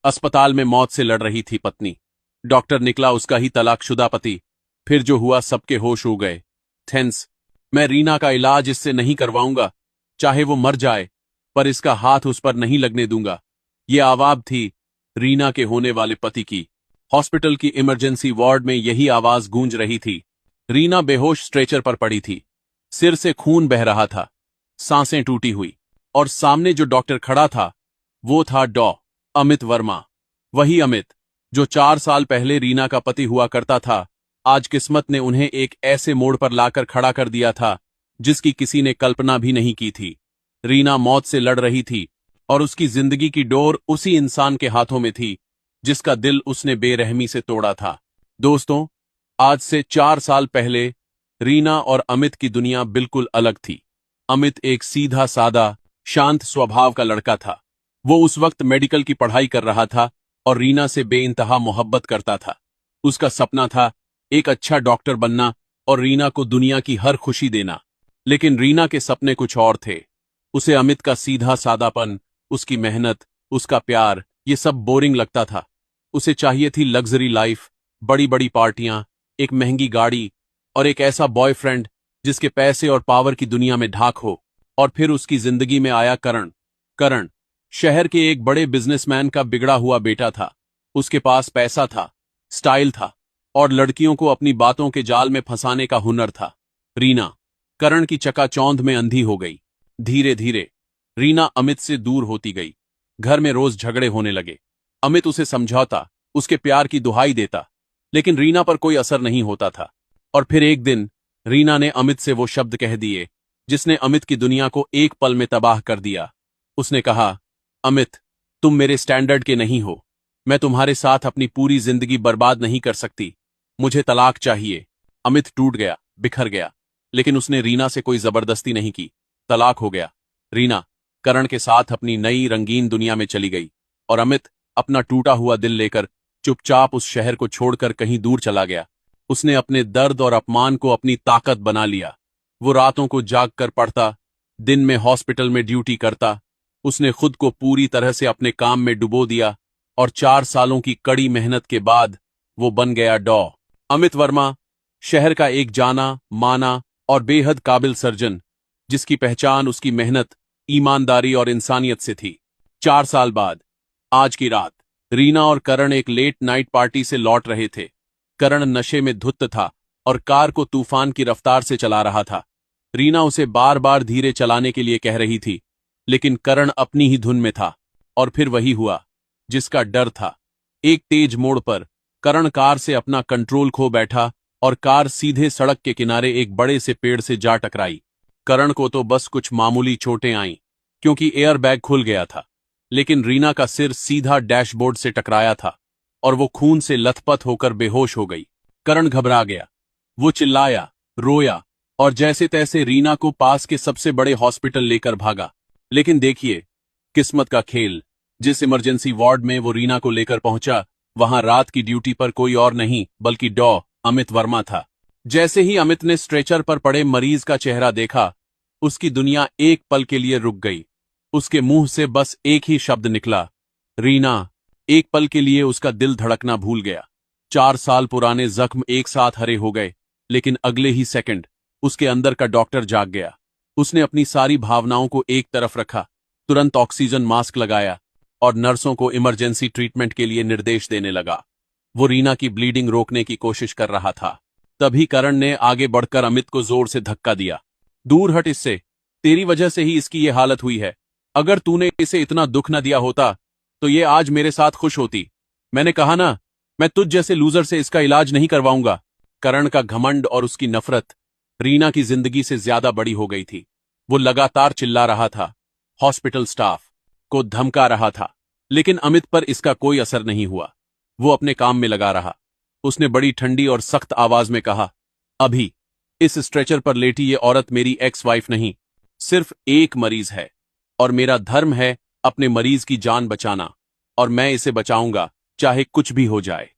अस्पताल में मौत से लड़ रही थी पत्नी। डॉक्टर निकला उसका ही तलाकशुदा पति। फिर जो हुआ सबके होश उड़ गए। थेंस, मैं रीना का इलाज इससे नहीं करवाऊंगा, चाहे वो मर जाए, पर इसका हाथ उस पर नहीं लगने दूंगा। ये आवाज थी रीना के होने वाले पति की। हॉस्पिटल की इमरजेंसी वार्ड में यही आवाज गूंज रही थी। रीना बेहोश स्ट्रेचर पर पड़ी थी। सिर से खून बह रहा था, सांसें टूटी हुई, और सामने जो डॉक्टर खड़ा था वो था अमित वर्मा। वही अमित जो 4 साल पहले रीना का पति हुआ करता था। आज किस्मत ने उन्हें एक ऐसे मोड़ पर लाकर खड़ा कर दिया था जिसकी किसी ने कल्पना भी नहीं की थी। रीना मौत से लड़ रही थी और उसकी जिंदगी की डोर उसी इंसान के हाथों में थी जिसका दिल उसने बेरहमी से तोड़ा था। दोस्तों, आज से 4 साल पहले रीना और अमित की दुनिया बिल्कुल अलग थी। अमित एक सीधा सादा, शांत स्वभाव का लड़का था। वो उस वक्त मेडिकल की पढ़ाई कर रहा था और रीना से बेइंतहा मोहब्बत करता था। उसका सपना था एक अच्छा डॉक्टर बनना और रीना को दुनिया की हर खुशी देना। लेकिन रीना के सपने कुछ और थे। उसे अमित का सीधा सादापन, उसकी मेहनत, उसका प्यार, ये सब बोरिंग लगता था। उसे चाहिए थी लग्जरी लाइफ, बड़ी बड़ी पार्टियां, एक महंगी गाड़ी और एक ऐसा बॉयफ्रेंड जिसके पैसे और पावर की दुनिया में ढाक हो। और फिर उसकी जिंदगी में आया करण शहर के एक बड़े बिजनेसमैन का बिगड़ा हुआ बेटा था। उसके पास पैसा था, स्टाइल था और लड़कियों को अपनी बातों के जाल में फंसाने का हुनर था। रीना करण की चकाचौंध में अंधी हो गई। धीरे धीरे रीना अमित से दूर होती गई। घर में रोज झगड़े होने लगे। अमित उसे समझाता, उसके प्यार की दुहाई देता, लेकिन रीना पर कोई असर नहीं होता था। और फिर एक दिन रीना ने अमित से वो शब्द कह दिए जिसने अमित की दुनिया को एक पल में तबाह कर दिया। उसने कहा, अमित, तुम मेरे स्टैंडर्ड के नहीं हो। मैं तुम्हारे साथ अपनी पूरी जिंदगी बर्बाद नहीं कर सकती। मुझे तलाक चाहिए। अमित टूट गया, बिखर गया, लेकिन उसने रीना से कोई जबरदस्ती नहीं की। तलाक हो गया। रीना करण के साथ अपनी नई रंगीन दुनिया में चली गई और अमित अपना टूटा हुआ दिल लेकर चुपचाप उस शहर को छोड़कर कहीं दूर चला गया। उसने अपने दर्द और अपमान को अपनी ताकत बना लिया। वो रातों को जाग कर पढ़ता, दिन में हॉस्पिटल में ड्यूटी करता। उसने खुद को पूरी तरह से अपने काम में डुबो दिया और 4 सालों की कड़ी मेहनत के बाद वो बन गया अमित वर्मा, शहर का एक जाना माना और बेहद काबिल सर्जन, जिसकी पहचान उसकी मेहनत, ईमानदारी और इंसानियत से थी। 4 साल बाद आज की रात रीना और करण एक लेट नाइट पार्टी से लौट रहे थे। करण नशे में धुत था और कार को तूफान की रफ्तार से चला रहा था। रीना उसे बार बार धीरे चलाने के लिए कह रही थी, लेकिन करण अपनी ही धुन में था। और फिर वही हुआ जिसका डर था। एक तेज मोड़ पर करण कार से अपना कंट्रोल खो बैठा और कार सीधे सड़क के किनारे एक बड़े से पेड़ से जा टकराई। करण को तो बस कुछ मामूली चोटें आईं क्योंकि एयरबैग खुल गया था, लेकिन रीना का सिर सीधा डैशबोर्ड से टकराया था और वो खून से लथपथ होकर बेहोश हो गई। करण घबरा गया। वो चिल्लाया, रोया और जैसे तैसे रीना को पास के सबसे बड़े हॉस्पिटल लेकर भागा। लेकिन देखिए किस्मत का खेल, जिस इमरजेंसी वार्ड में वो रीना को लेकर पहुंचा, वहां रात की ड्यूटी पर कोई और नहीं बल्कि अमित वर्मा था। जैसे ही अमित ने स्ट्रेचर पर पड़े मरीज का चेहरा देखा, उसकी दुनिया एक पल के लिए रुक गई। उसके मुंह से बस एक ही शब्द निकला, रीना। एक पल के लिए उसका दिल धड़कना भूल गया। 4 साल पुराने जख्म एक साथ हरे हो गए, लेकिन अगले ही सेकंड उसके अंदर का डॉक्टर जाग गया। उसने अपनी सारी भावनाओं को एक तरफ रखा, तुरंत ऑक्सीजन मास्क लगाया और नर्सों को इमरजेंसी ट्रीटमेंट के लिए निर्देश देने लगा। वो रीना की ब्लीडिंग रोकने की कोशिश कर रहा था। तभी करण ने आगे बढ़कर अमित को जोर से धक्का दिया। दूर हट इससे, तेरी वजह से ही इसकी ये हालत हुई है। अगर तूने इसे इतना दुख न दिया होता तो ये आज मेरे साथ खुश होती। मैंने कहा ना, मैं तुझ जैसे लूजर से इसका इलाज नहीं करवाऊंगा। करण का घमंड और उसकी नफरत रीना की जिंदगी से ज्यादा बड़ी हो गई थी। वो लगातार चिल्ला रहा था, हॉस्पिटल स्टाफ को धमका रहा था, लेकिन अमित पर इसका कोई असर नहीं हुआ। वो अपने काम में लगा रहा। उसने बड़ी ठंडी और सख्त आवाज में कहा, अभी इस स्ट्रेचर पर लेटी ये औरत मेरी एक्स वाइफ नहीं, सिर्फ एक मरीज है और मेरा धर्म है अपने मरीज की जान बचाना, और मैं इसे बचाऊंगा चाहे कुछ भी हो जाए।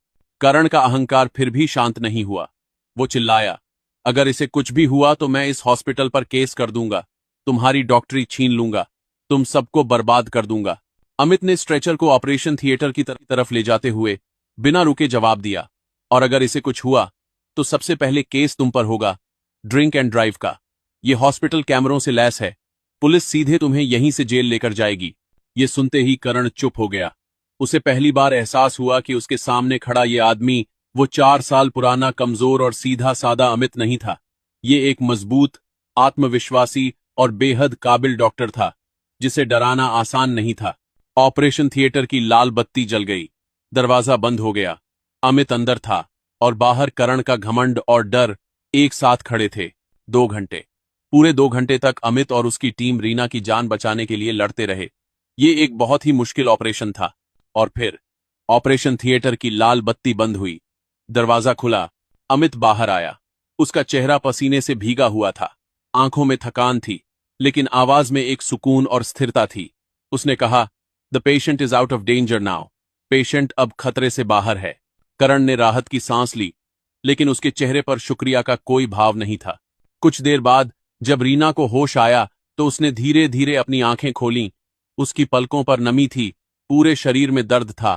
करण का अहंकार फिर भी शांत नहीं हुआ। वो चिल्लाया, अगर इसे कुछ भी हुआ तो मैं इस हॉस्पिटल पर केस कर दूंगा, तुम्हारी डॉक्टरी छीन लूंगा, तुम सबको बर्बाद कर दूंगा। अमित ने स्ट्रेचर को ऑपरेशन थिएटर की तरफ ले जाते हुए बिना रुके जवाब दिया, और अगर इसे कुछ हुआ तो सबसे पहले केस तुम पर होगा, ड्रिंक एंड ड्राइव का। ये हॉस्पिटल कैमरों से लैस है, पुलिस सीधे तुम्हें यहीं से जेल लेकर जाएगी। ये सुनते ही करण चुप हो गया। उसे पहली बार एहसास हुआ कि उसके सामने खड़ा ये आदमी वो 4 साल पुराना कमजोर और सीधा सादा अमित नहीं था। ये एक मजबूत, आत्मविश्वासी और बेहद काबिल डॉक्टर था, जिसे डराना आसान नहीं था। ऑपरेशन थिएटर की लाल बत्ती जल गई, दरवाजा बंद हो गया। अमित अंदर था और बाहर करण का घमंड और डर एक साथ खड़े थे। 2 घंटे, पूरे 2 घंटे तक अमित और उसकी टीम रीना की जान बचाने के लिए लड़ते रहे। ये एक बहुत ही मुश्किल ऑपरेशन था। और फिर ऑपरेशन थिएटर की लाल बत्ती बंद हुई, दरवाजा खुला, अमित बाहर आया। उसका चेहरा पसीने से भीगा हुआ था, आंखों में थकान थी, लेकिन आवाज में एक सुकून और स्थिरता थी। उसने कहा, the patient is out of danger now. Patient अब खतरे से बाहर है। करण ने राहत की सांस ली, लेकिन उसके चेहरे पर शुक्रिया का कोई भाव नहीं था। कुछ देर बाद जब रीना को होश आया तो उसने धीरे धीरे अपनी आंखें खोलीं। उसकी पलकों पर नमी थी, पूरे शरीर में दर्द था।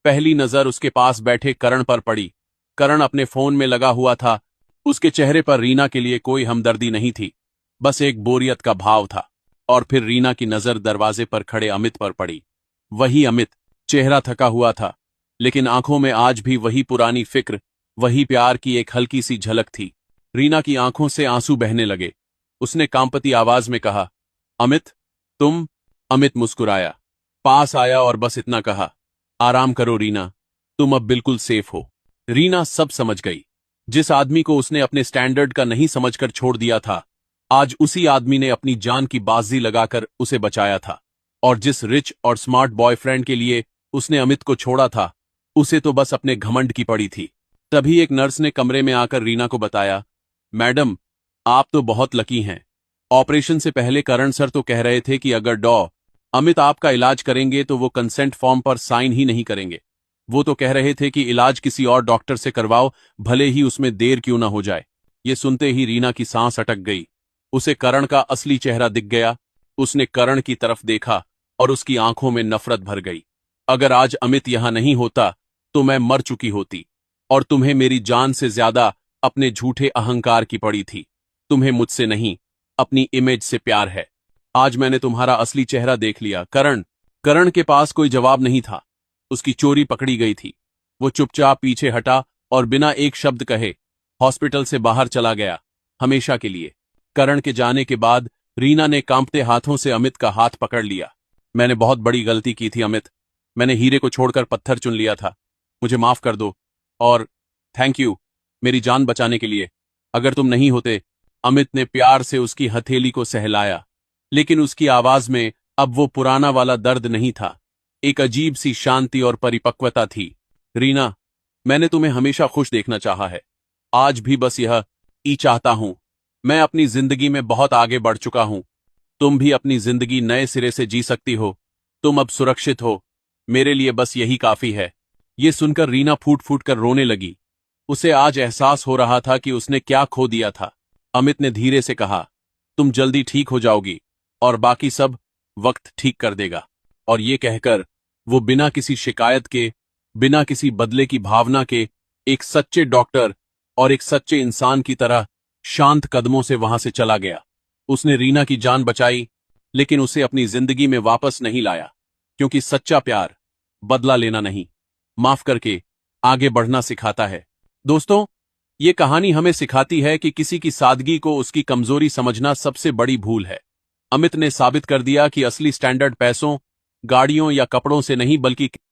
पहली नजर उसके पास बैठे करण पर पड़ी। करण अपने फोन में लगा हुआ था। उसके चेहरे पर रीना के लिए कोई हमदर्दी नहीं थी, बस एक बोरियत का भाव था। और फिर रीना की नजर दरवाजे पर खड़े अमित पर पड़ी। वही अमित, चेहरा थका हुआ था, लेकिन आंखों में आज भी वही पुरानी फिक्र, वही प्यार की एक हल्की सी झलक थी। रीना की आंखों से आंसू बहने लगे। उसने कांपती आवाज में कहा, अमित, तुम। अमित मुस्कुराया, पास आया और बस इतना कहा, आराम करो रीना, तुम अब बिल्कुल सेफ हो। रीना सब समझ गई। जिस आदमी को उसने अपने स्टैंडर्ड का नहीं समझकर छोड़ दिया था, आज उसी आदमी ने अपनी जान की बाजी लगाकर उसे बचाया था। और जिस रिच और स्मार्ट बॉयफ्रेंड के लिए उसने अमित को छोड़ा था, उसे तो बस अपने घमंड की पड़ी थी। तभी एक नर्स ने कमरे में आकर रीना को बताया, मैडम, आप तो बहुत लकी हैं। ऑपरेशन से पहले करण सर तो कह रहे थे कि अगर अमित आपका इलाज करेंगे तो वो कंसेंट फॉर्म पर साइन ही नहीं करेंगे। वो तो कह रहे थे कि इलाज किसी और डॉक्टर से करवाओ, भले ही उसमें देर क्यों ना हो जाए। ये सुनते ही रीना की सांस अटक गई। उसे करण का असली चेहरा दिख गया। उसने करण की तरफ देखा और उसकी आंखों में नफरत भर गई। अगर आज अमित यहां नहीं होता तो मैं मर चुकी होती, और तुम्हें मेरी जान से ज्यादा अपने झूठे अहंकार की पड़ी थी। तुम्हें मुझसे नहीं, अपनी इमेज से प्यार है। आज मैंने तुम्हारा असली चेहरा देख लिया। करण के पास कोई जवाब नहीं था। उसकी चोरी पकड़ी गई थी। वो चुपचाप पीछे हटा और बिना एक शब्द कहे हॉस्पिटल से बाहर चला गया, हमेशा के लिए। करण के जाने के बाद रीना ने कांपते हाथों से अमित का हाथ पकड़ लिया। मैंने बहुत बड़ी गलती की थी अमित। मैंने हीरे को छोड़कर पत्थर चुन लिया था। मुझे माफ कर दो, और थैंक यू मेरी जान बचाने के लिए। अगर तुम नहीं होते। अमित ने प्यार से उसकी हथेली को सहलाया, लेकिन उसकी आवाज में अब वो पुराना वाला दर्द नहीं था। एक अजीब सी शांति और परिपक्वता थी। रीना, मैंने तुम्हें हमेशा खुश देखना चाहा है। आज भी बस यह ही चाहता हूं। मैं अपनी जिंदगी में बहुत आगे बढ़ चुका हूं। तुम भी अपनी जिंदगी नए सिरे से जी सकती हो। तुम अब सुरक्षित हो। मेरे लिए बस यही काफी है। ये सुनकर रीना फूट फूट कर रोने लगी। उसे आज एहसास हो रहा था कि उसने क्या खो दिया था। अमित ने धीरे से कहा, तुम जल्दी ठीक हो जाओगी, और बाकी सब वक्त ठीक कर देगा। और ये कहकर वो बिना किसी शिकायत के, बिना किसी बदले की भावना के, एक सच्चे डॉक्टर और एक सच्चे इंसान की तरह शांत कदमों से वहां से चला गया। उसने रीना की जान बचाई, लेकिन उसे अपनी जिंदगी में वापस नहीं लाया, क्योंकि सच्चा प्यार बदला लेना नहीं, माफ करके आगे बढ़ना सिखाता है। दोस्तों, ये कहानी हमें सिखाती है कि किसी की सादगी को उसकी कमजोरी समझना सबसे बड़ी भूल है। अमित ने साबित कर दिया कि असली स्टैंडर्ड पैसों, गाड़ियों या कपड़ों से नहीं, बल्कि